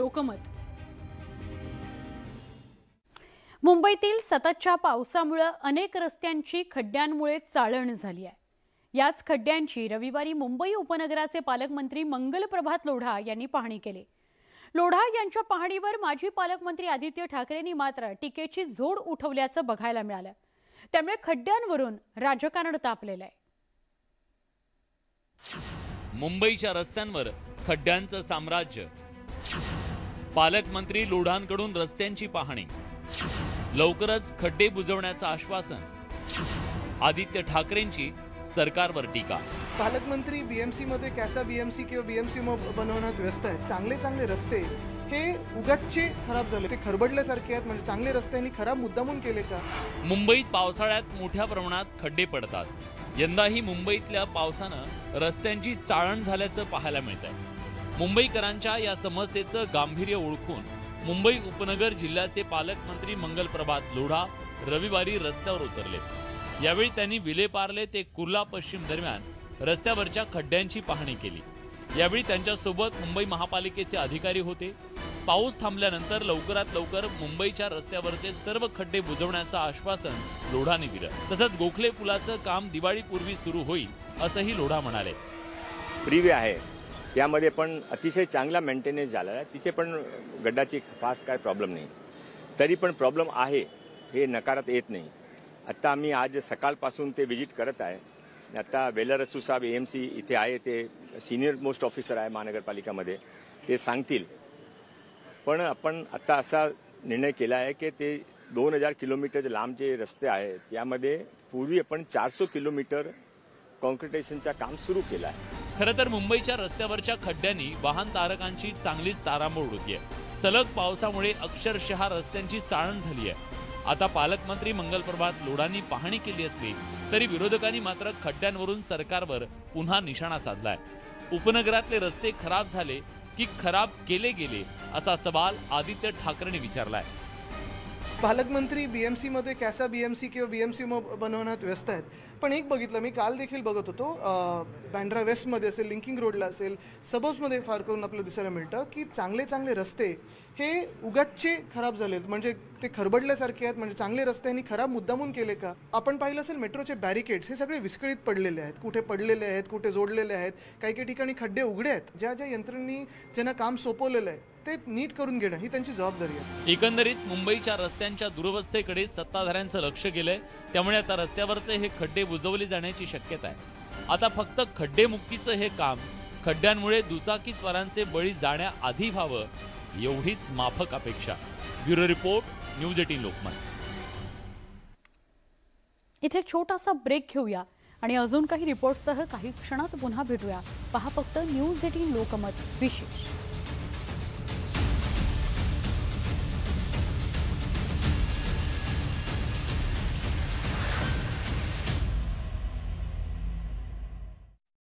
लोकमत। मुंबईतील सततच्या पावसामुळे अनेक रस्त्यांची खड्ड्यांमुळे चाळण झाली आहे। याच खड्ड्यांची रविवारी मुंबई उपनगराचे पालकमंत्री मंगलप्रभात लोढा यांनी पाहणी केली। लोढा यांच्या पाहणीवर माजी पालकमंत्री आदित्य ठाकरेंनी मात्र टीकेची झोड उठवल्याचं बघायला मिळालं। त्यामुळे खड्ड्यांवरून राजकारण तापलेलं आहे। मुंबईच्या रस्त्यांवर खड्ड्यांचं साम्राज्य। पालकमंत्री लोढांकडून रस्त्यांची पाहणी। लवकरच खड्डे बुजवण्याचं आश्वासन। आदित्य ठाकरेंची सरकारवर टीका। पालकमंत्री बीएमसी मध्ये कॅसा बीएमसी किंवा बीएमसी बनवण्यात व्यस्त आहेत। चांगले रस्ते हे उगाचचे खराब झाले, ते खरबडल्यासारखे आहेत। म्हणजे चांगले रस्त्यांनी खराब मुद्दामून केले का? मुंबईत पावसाळ्यात मोठ्या प्रमाणात खड्डे पडतात। यंदाही मुंबईतल्या पावसानं रस्त्यांची चाळण झाल्याचं पाहायला मिळतंय। मुंबईकरांच्या या समस्येचं गांभीर्य ओळखून मुंबई उपनगर जिल्ह्याचे पालकमंत्री मंगलप्रभात लोढा रविवारी रस्त्यावर उतरले। यावेळी त्यांनी विलेपार्ले ते कुर्ला पश्चिम दरम्यान रस्त्यावरच्या खड्ड्यांची पाहणी केली। यावेळी त्यांच्यासोबत मुंबई महापालिकेचे अधिकारी होते। पाऊस थांबल्यानंतर लवकरात लवकर मुंबईच्या रस्त्यावरचे सर्व खड्डे बुजवण्याचं आश्वासन लोढांनी दिलं। तसंच गोखले पुलाचं काम दिवाळीपूर्वी सुरू होईल असंही लोढा म्हणाले। फ्रीवे आहे त्यामध्ये पण अतिशय चांगला मेंटेनन्स झाला आहे, तिथे पण गड्डाची फास्ट काय प्रॉब्लेम नाही। तरी पण प्रॉब्लेम आहे हे नकारत येत नाही। आता आम्ही आज सकाळपासून ते विजिट करत आहे। आता वेलरसू साहेब एएमसी इथे आहे, ते सिनियर मोस्ट ऑफिसर आहे महानगरपालिकामध्ये, ते सांगतील। पण आपण आता असा निर्णय केला आहे की ते 2000 किलोमीटर लांब जे रस्ते आहेत त्यामध्ये पूर्वी आपण 400 किलोमीटर कॉन्क्रिटायझेशनचं काम सुरू केलं आहे। खरं तर मुंबईच्या रस्त्यावरच्या खड्ड्यांनी वाहन तारकांची चांगलीच तारांबळ होतीये। सलग पावसामुळे अक्षरशः रस्त्यांची चाळण झाली आहे। आता पालकमंत्री मंगलप्रभात लोढांनी पाहणी केली असली तरी विरोधकांनी मात्र खड्ड्यांवरून सरकारवर पुन्हा निशाणा साधलाय। उपनगरातले रस्ते खराब झाले की खराब केले गेले असा सवाल आदित्य ठाकरेंनी विचारलाय। पालकमंत्री बीएमसी मध्ये कॅसा बीएमसी किंवा बीएमसी बनवण्यात व्यस्त आहेत। पण एक बघितलं, मी काल देखील बघत होतो, बँड्रा वेस्टमध्ये असेल, लिंकिंग रोडला असेल, सबर्ब्समध्ये फार करून आपल्याला दिसायला मिळतं की चांगले रस्ते हे उगाचचे खराब झालेत। म्हणजे ते खरबडल्यासारखे आहेत। म्हणजे चांगले रस्त्यांनी खराब मुद्दामून केले का? आपण पाहिलं असेल मेट्रोचे बॅरिकेड्स हे सगळे विस्कळीत पडलेले आहेत, कुठे पडलेले आहेत, कुठे जोडलेले आहेत, काही ठिकाणी खड्डे उघडे आहेत। ज्या यंत्रणेनी ज्यांना काम सोपवलेलं आहे ते नीट करून घेणं ही त्यांची जबाबदारी आहे। एकंदरीत मुंबईच्या रस्त्यांच्या दुरवस्थेकडे सत्ताधाऱ्यांचं लक्ष गेलंय। त्यामुळे आता रस्त्यावरचे हे खड्डे बुजवले जाण्याची शक्यता आहे। आता फक्त खड्डेमुक्तीचं हे काम खड्ड्यांमुळे दुचाकीस्वारांचे बळी जाण्याआधी व्हावं एवढीच माफक अपेक्षा। Bureau report, news 18 Lokmat. इथे एक छोटासा ब्रेक घेऊया आणि अजून काही रिपोर्टसह काही क्षणात पुन्हा भेटूया। पहा फक्त न्यूज 18 लोकमत विशेष।